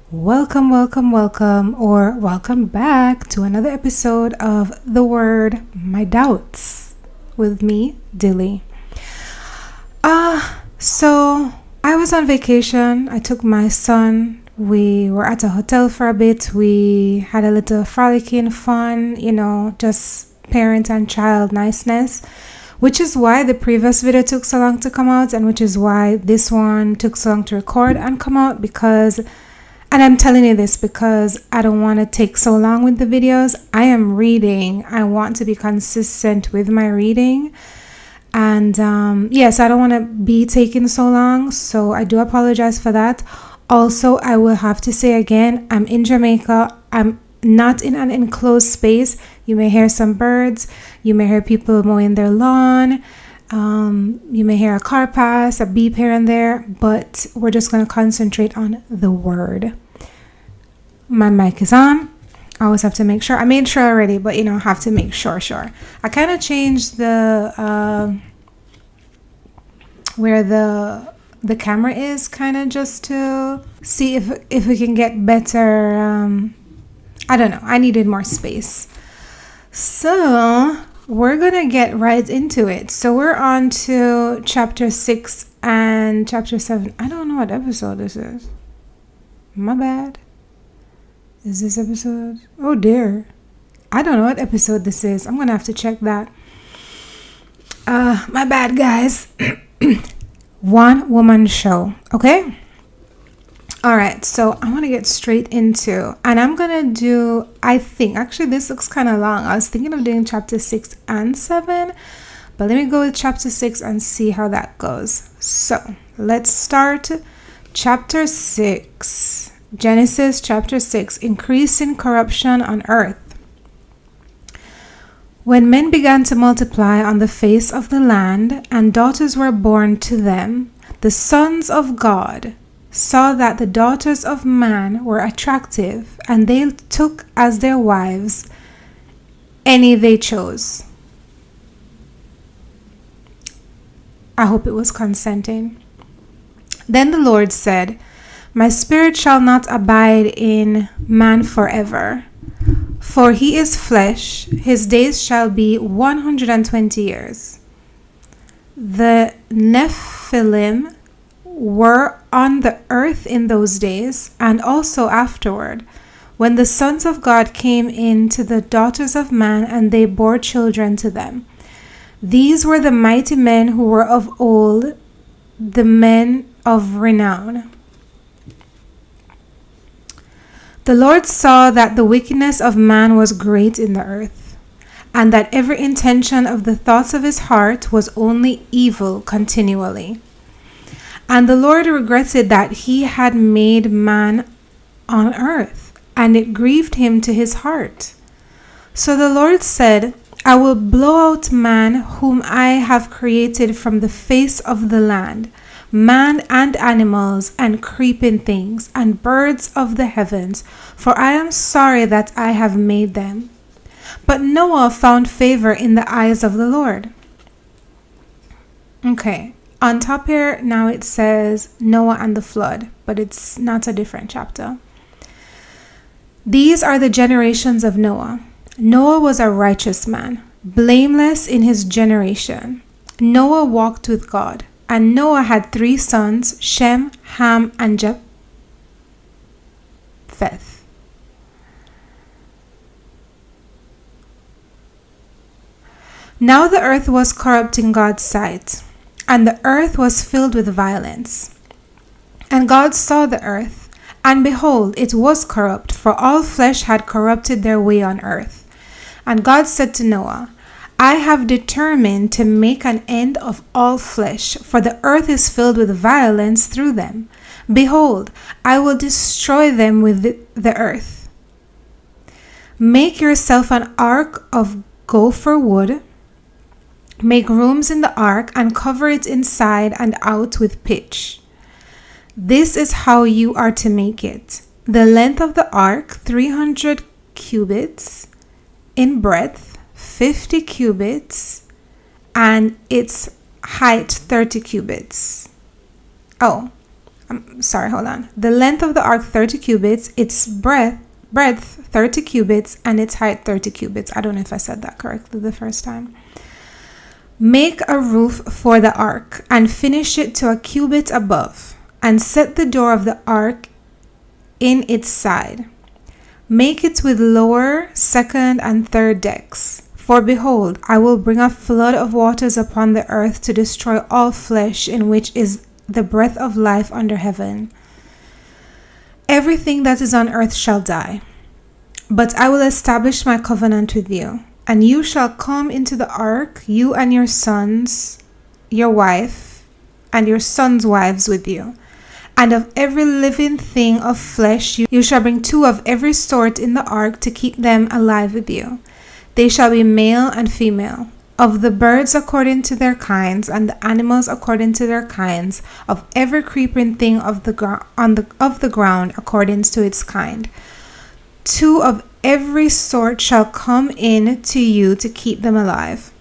Welcome, welcome, welcome, or welcome back to another episode of The Word My Doubts with me, Dilly. So I was on vacation. I took my son. We were at a hotel for a bit. We had a little frolicking fun, just parent and child niceness, which is why the previous video took so long to come out, and which is why this one took so long to record and come out, and I'm telling you this because I don't want to take so long with the videos. I am reading. I want to be consistent with my reading. And yes, I don't want to be taking so long. So I do apologize for that. Also, I will have to say again, I'm in Jamaica. I'm not in an enclosed space. You may hear some birds. You may hear people mowing their lawn. You may hear a car pass, a beep here and there, but we're just going to concentrate on the word. My mic is on. I always have to make sure. I made sure already, but I have to make sure. I kind of changed the where the camera is, kind of just to see if we can get better. I don't know. I needed more space. So we're going to get right into it. So we're on to chapter 6 and chapter 7. I don't know what episode this is. My bad. Is this episode? Oh dear. I don't know what episode this is. I'm going to have to check that. My bad, guys. One woman show. Okay? All right, so I want to get straight into, and I'm going to do, I think, actually this looks kind of long. I was thinking of doing chapter 6 and 7, but let me go with chapter 6 and see how that goes. So let's start chapter 6, Genesis chapter 6, increasing corruption on earth. When men began to multiply on the face of the land, and daughters were born to them, the sons of God saw that the daughters of man were attractive, and they took as their wives any they chose. I hope it was consenting. Then the Lord said, My spirit shall not abide in man forever, for he is flesh, his days shall be 120 years. The Nephilim were on the earth in those days, and also afterward, when the sons of God came in to the daughters of man, and they bore children to them. These were the mighty men who were of old, the men of renown. The Lord saw that the wickedness of man was great in the earth, and that every intention of the thoughts of his heart was only evil continually. And the Lord regretted that he had made man on earth, and it grieved him to his heart. So the Lord said, I will blow out man whom I have created from the face of the land, man and animals and creeping things and birds of the heavens, for I am sorry that I have made them. But Noah found favor in the eyes of the Lord. Okay. On top here, now it says Noah and the flood, but it's not a different chapter. These are the generations of Noah. Noah was a righteous man, blameless in his generation. Noah walked with God, and Noah had 3 sons, Shem, Ham, and Japheth. Now the earth was corrupt in God's sight, and the earth was filled with violence. And God saw the earth, and behold, it was corrupt, for all flesh had corrupted their way on earth. And God said to Noah, I have determined to make an end of all flesh, for the earth is filled with violence through them. Behold, I will destroy them with the earth. Make yourself an ark of gopher wood. Make rooms in the ark and cover it inside and out with pitch. This is how you are to make it. The length of the ark, 300 cubits, in breadth, 50 cubits, and its height, 30 cubits. Oh, sorry, hold on. The length of the ark 30 cubits, its breadth 30 cubits, and its height 30 cubits. I don't know if I said that correctly the first time. Make a roof for the ark and finish it to a cubit above, and set the door of the ark in its side. Make it with lower, second, and third decks. For behold, I will bring a flood of waters upon the earth to destroy all flesh in which is the breath of life under heaven. Everything that is on earth shall die. But I will establish my covenant with you, and you shall come into the ark, you and your sons, your wife, and your sons' wives with you. And of every living thing of flesh you shall bring 2 of every sort in the ark to keep them alive with you. They shall be male and female. Of the birds according to their kinds, and the animals according to their kinds, of every creeping thing of the ground according to its kind. 2 of every sort shall come in to you to keep them alive.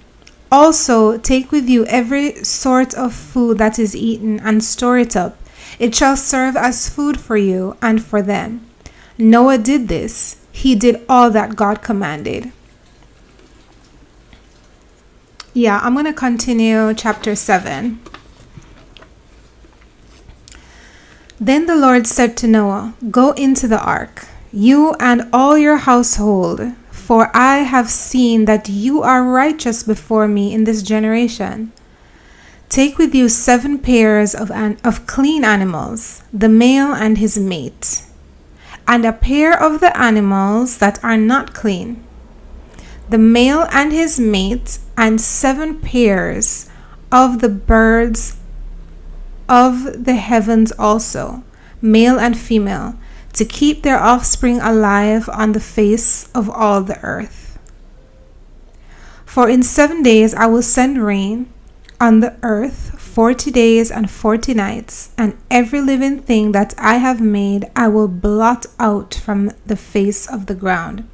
Also take with you every sort of food that is eaten, and store it up. It shall serve as food for you and for them. Noah did this. He did all that God commanded. Yeah, I'm going to continue chapter 7. Then the Lord said to Noah, Go into the ark, you and all your household, for I have seen that you are righteous before me in this generation. Take with you 7 pairs of clean animals, the male and his mate, and a pair of the animals that are not clean, the male and his mate, and 7 pairs of the birds of the heavens also, male and female, to keep their offspring alive on the face of all the earth. For in 7 days I will send rain on the earth 40 days and 40 nights, and every living thing that I have made I will blot out from the face of the ground.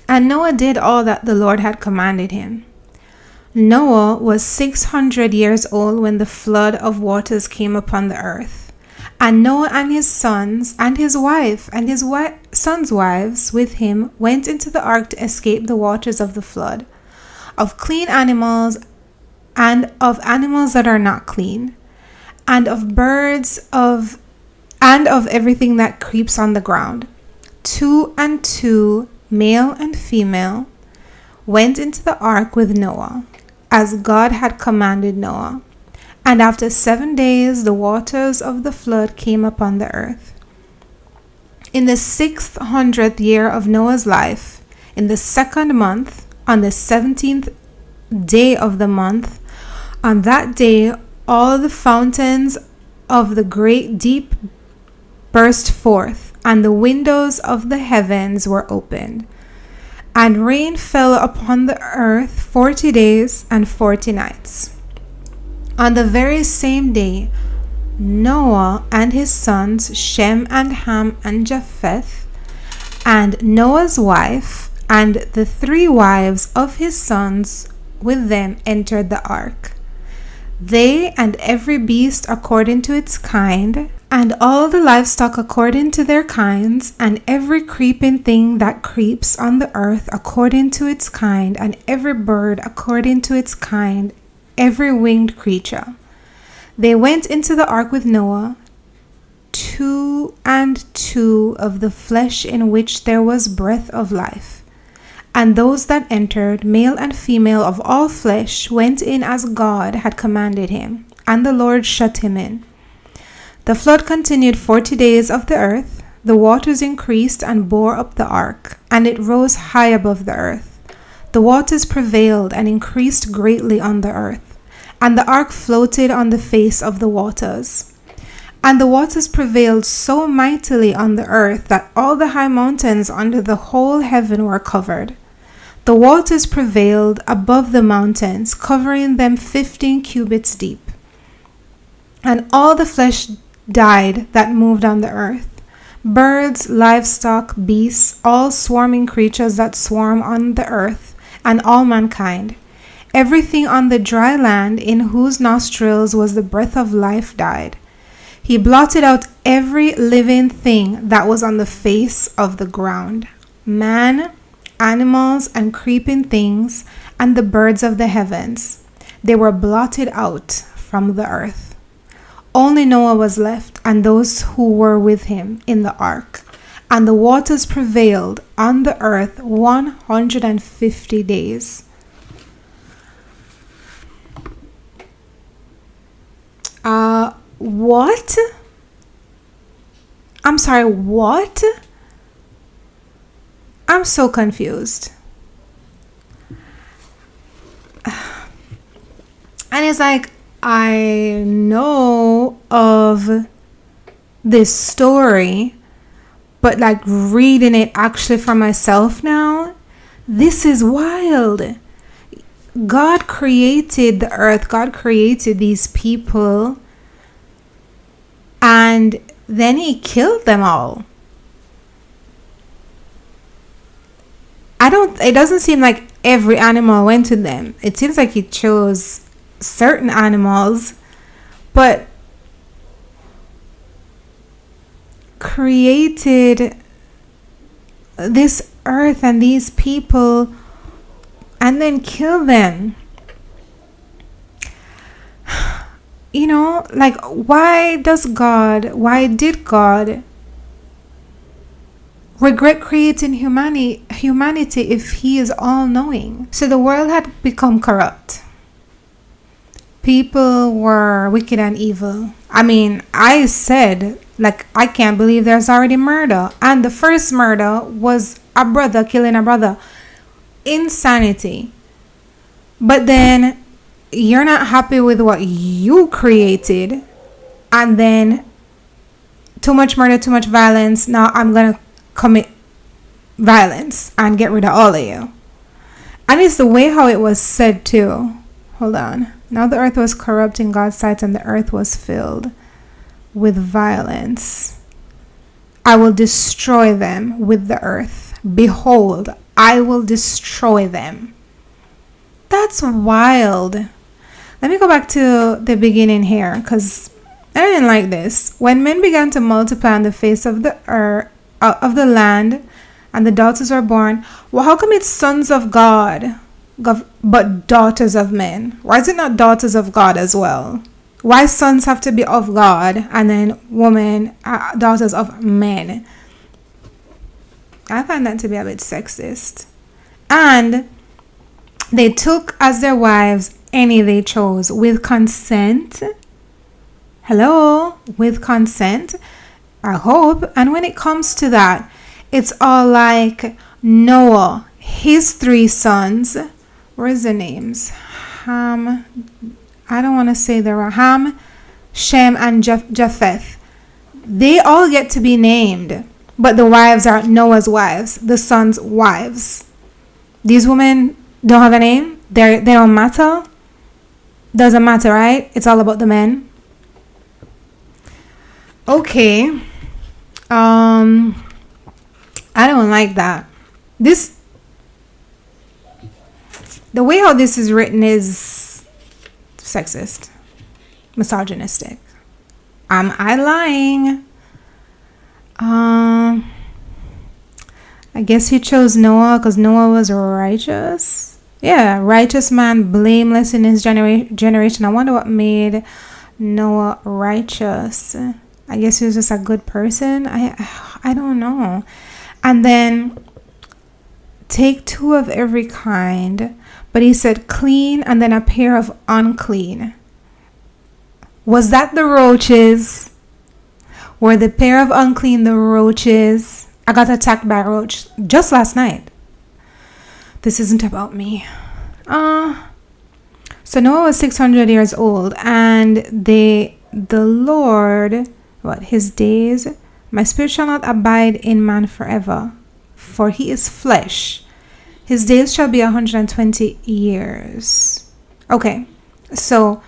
And Noah did all that the Lord had commanded him. Noah was 600 years old when the flood of waters came upon the earth. And Noah and his sons and his wife and his sons' wives with him went into the ark to escape the waters of the flood, of clean animals and of animals that are not clean, and of birds and of everything that creeps on the ground. 2 and 2, male and female, went into the ark with Noah, as God had commanded Noah. And after 7 days the waters of the flood came upon the earth. In the 600th year of Noah's life, in the 2nd month, on the 17th day of the month, on that day all the fountains of the great deep burst forth, and the windows of the heavens were opened, and rain fell upon the earth 40 days and 40 nights. On the very same day, Noah and his sons, Shem and Ham and Japheth, and Noah's wife, and the 3 wives of his sons with them entered the ark. They and every beast according to its kind, and all the livestock according to their kinds, and every creeping thing that creeps on the earth according to its kind, and every bird according to its kind, every winged creature. They went into the ark with Noah, 2 and 2 of the flesh in which there was breath of life. And those that entered, male and female of all flesh, went in as God had commanded him, and the Lord shut him in. The flood continued 40 days of the earth. The waters increased and bore up the ark, and it rose high above the earth. The waters prevailed and increased greatly on the earth, and the ark floated on the face of the waters. And the waters prevailed so mightily on the earth that all the high mountains under the whole heaven were covered. The waters prevailed above the mountains, covering them 15 cubits deep. And all the flesh died that moved on the earth, birds, livestock, beasts, all swarming creatures that swarm on the earth, and all mankind. Everything on the dry land in whose nostrils was the breath of life died. He blotted out every living thing that was on the face of the ground, man, animals, and creeping things, and the birds of the heavens. They were blotted out from the earth. Only Noah was left, and those who were with him in the ark. And the waters prevailed on the earth 150 days. What? I'm sorry, what? I'm so confused. And it's like, I know of this story, but like reading it actually for myself now, this is wild. God created the earth, God created these people, and then he killed them all. It doesn't seem like every animal went to them. It seems like he chose certain animals, but created this earth and these people and then kill them. You know, like, why did God regret creating humanity if he is all-knowing? So the world had become corrupt. People were wicked and evil. I mean, I said, like, I can't believe there's already murder. And the first murder was a brother killing a brother. Insanity. But then you're not happy with what you created, and then too much murder, too much violence. Now I'm gonna commit violence and get rid of all of you. And it's the way how it was said too. Hold on. Now the earth was corrupt in God's sight, and the earth was filled with violence. I will destroy them with the earth. Behold, I will destroy them. That's wild. Let me go back to the beginning here, because I didn't like this. When men began to multiply on the face of the earth, of the land, and the daughters were born, well, how come it's sons of God, but daughters of men? Why is it not daughters of God as well? Why sons have to be of God and then women, daughters of men? I find that to be a bit sexist. And they took as their wives any they chose with consent. Hello? With consent. I hope. And when it comes to that, it's all like Noah, his 3 sons. Where's the names? Ham. I don't want to say they were Ham, Shem, and Japheth. They all get to be named. But the wives are Noah's wives, the sons' wives. These women don't have a name. They don't matter. Doesn't matter, right? It's all about the men. Okay. I don't like that. The way how this is written is sexist, misogynistic. Am I lying? I guess he chose Noah because Noah was righteous. Yeah, righteous man, blameless in his generation. I wonder what made Noah righteous. I guess he was just a good person. I don't know. And then take 2 of every kind. But he said clean and then a pair of unclean. Was that the roaches? Were the pair of unclean the roaches? I got attacked by a roach just last night. This isn't about me. So Noah was 600 years old, and the Lord, his days, my spirit shall not abide in man forever, for he is flesh. His days shall be 120 years. Okay, so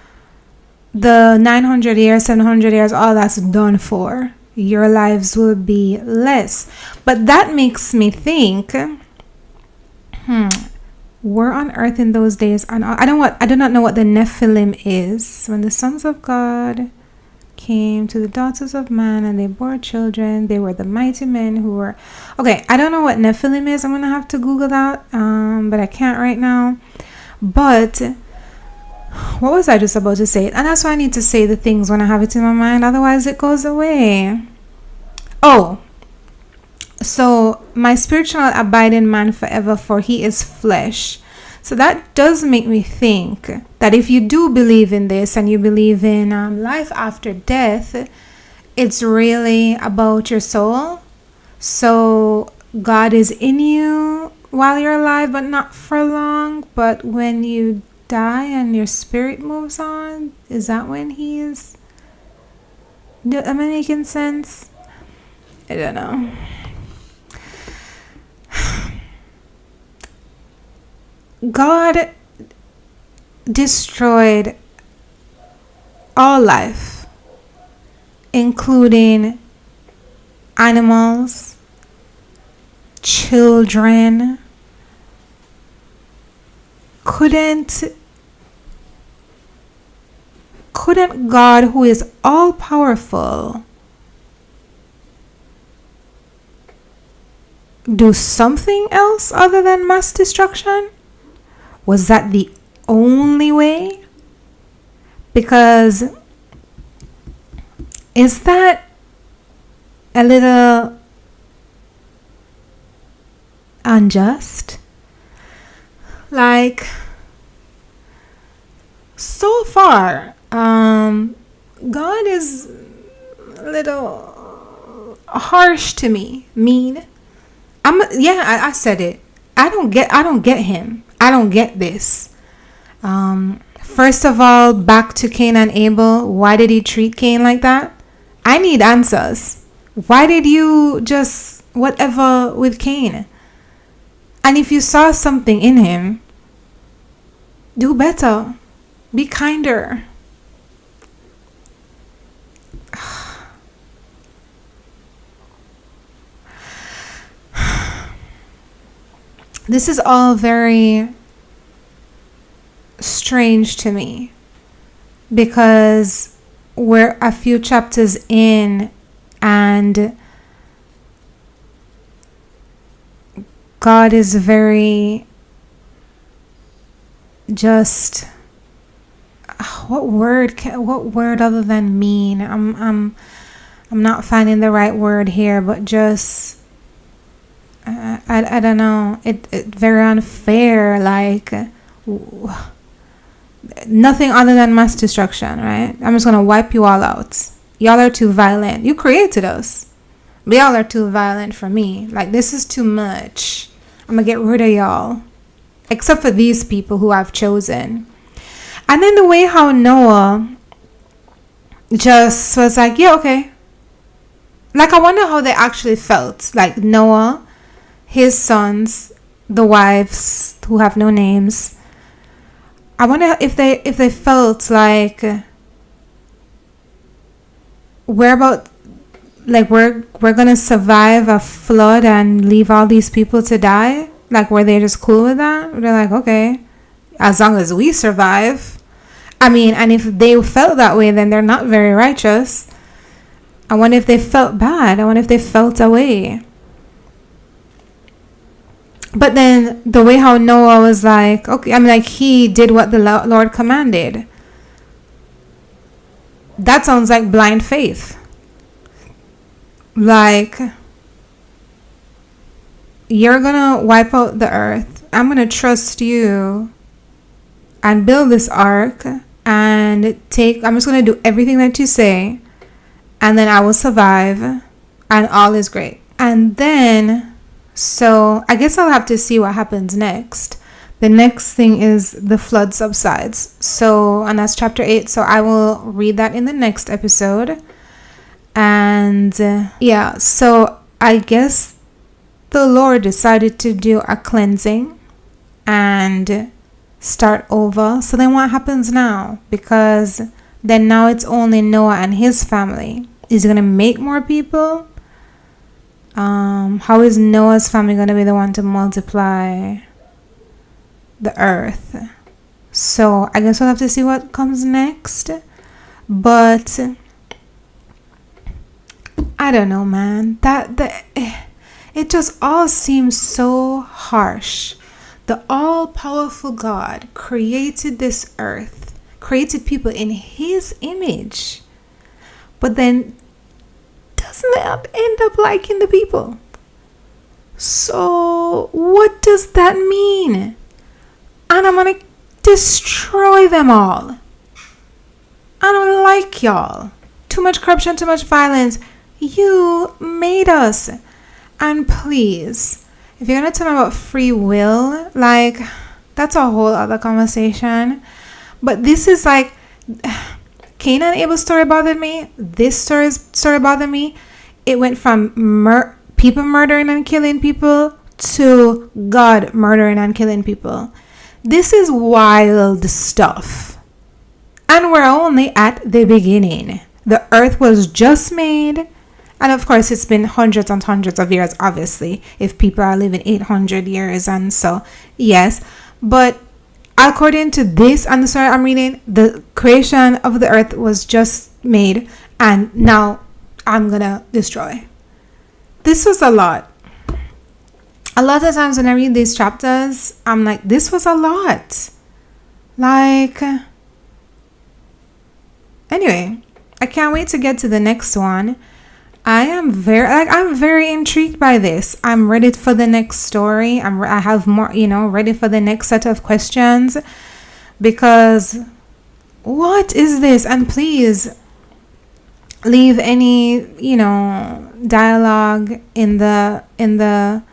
the 900 years, 700 years, all that's done for. Your lives will be less. But that makes me think, we're on earth in those days. And I do not know what the Nephilim is. When the sons of God came to the daughters of man, and they bore children. They were the mighty men who were... Okay, I don't know what Nephilim is. I'm going to have to Google that, but I can't right now. But what was I just about to say? And that's why I need to say the things when I have it in my mind. Otherwise, it goes away. Oh, so my spirit shall not abide in man forever, for he is flesh. So that does make me think that if you do believe in this and you believe in life after death, it's really about your soul. So God is in you while you're alive, but not for long. But when you die and your spirit moves on, is that when he is? Am I making sense? I don't know. God destroyed all life, including animals, children. Couldn't God, who is all powerful, do something else other than mass destruction? Was that the only way? Because is that a little unjust? Like, so far, God is a little harsh to me, mean. I said it. I don't get him. I don't get this. First of all, back to Cain and Abel. Why did he treat Cain like that? I need answers. Why did you just whatever with Cain? And if you saw something in him, do better. Be kinder. This is all very strange to me because we're a few chapters in and God is very just what word other than mean? I'm not finding the right word here, but just I don't know. It very unfair, like nothing other than mass destruction, right? I'm just gonna wipe you all out. Y'all are too violent. You created us, but y'all are too violent for me. Like, this is too much. I'm gonna get rid of y'all, except for these people who I've chosen. And then the way how Noah just was like, yeah, okay. Like, I wonder how they actually felt. Like Noah, his sons, the wives who have no names. I wonder if they felt like we're gonna survive a flood and leave all these people to die. Like, were they just cool with that? They're like, okay, as long as we survive. I mean, and if they felt that way, then they're not very righteous. I wonder if they felt bad. I wonder if they felt away. But then the way how Noah was like, okay, I mean, like, he did what the Lord commanded. That sounds like blind faith. Like, you're gonna wipe out the earth. I'm gonna trust you and build this ark and I'm just gonna do everything that you say, and then I will survive and all is great. And then, so I guess I'll have to see what happens next. The next thing is the flood subsides. So, and that's chapter 8. So I will read that in the next episode. And yeah, so I guess the Lord decided to do a cleansing and start over. So then what happens now? Because then now it's only Noah and his family. Is he going to make more people? How is Noah's family going to be the one to multiply the earth? So I guess we'll have to see what comes next. But I don't know, man. It just all seems so harsh. The all-powerful God created this earth, created people in his image, but then doesn't end up liking the people. So what does that mean? And I'm gonna destroy them all. I don't like y'all. Too much corruption, too much violence. You made us. And please, if you're gonna tell me about free will, like, that's a whole other conversation. But this is like, Cain and Abel's story bothered me. This story bothered me. It went from people murdering and killing people to God murdering and killing people. This is wild stuff. And we're only at the beginning. The earth was just made. And of course, it's been hundreds and hundreds of years, obviously, if people are living 800 years. And so, yes. But according to this and the story I'm reading, the creation of the earth was just made. And now I'm going to destroy. This was a lot. A lot of times when I read these chapters, I'm like, this was a lot. Like, anyway, I can't wait to get to the next one. I'm very intrigued by this. I'm ready for the next story. I have more, ready for the next set of questions, because what is this? And please leave any, dialogue in the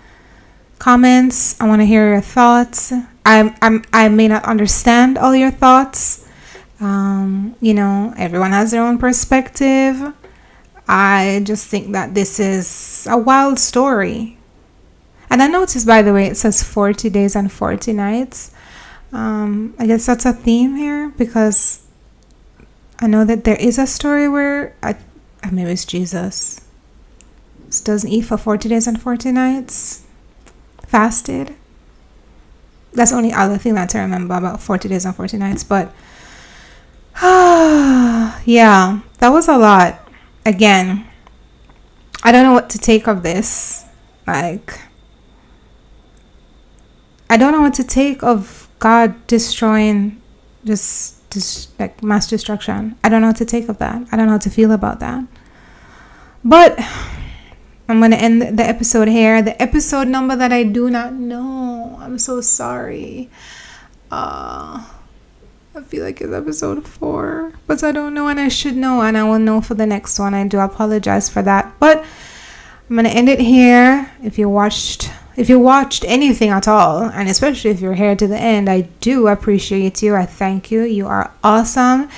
comments. I want to hear your thoughts. I may not understand all your thoughts. Everyone has their own perspective. I just think that this is a wild story. And I noticed, by the way, it says 40 days and 40 nights. I guess that's a theme here, because I know that there is a story where maybe it's Jesus doesn't eat for 40 days and 40 nights, fasted. That's the only other thing that I remember about 40 days and 40 nights. But yeah, that was a lot. Again, I don't know what to take of this. Like, I don't know what to take of God destroying, just like mass destruction. I don't know what to take of that. I don't know how to feel about that. But I'm going to end the episode here. The episode number that I do not know. I'm so sorry. I feel like it's episode 4, but I don't know, and I should know, and I will know for the next one. I do apologize for that, but I'm gonna end it here. If you watched anything at all, and especially if you're here to the end, I do appreciate you. I thank you. You are awesome.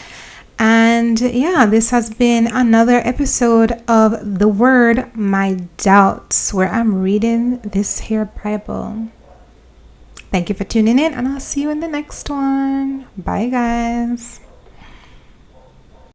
And yeah, this has been another episode of The Word, My Doubts, where I'm reading this here Bible. Thank you for tuning in, and I'll see you in the next one. Bye, guys.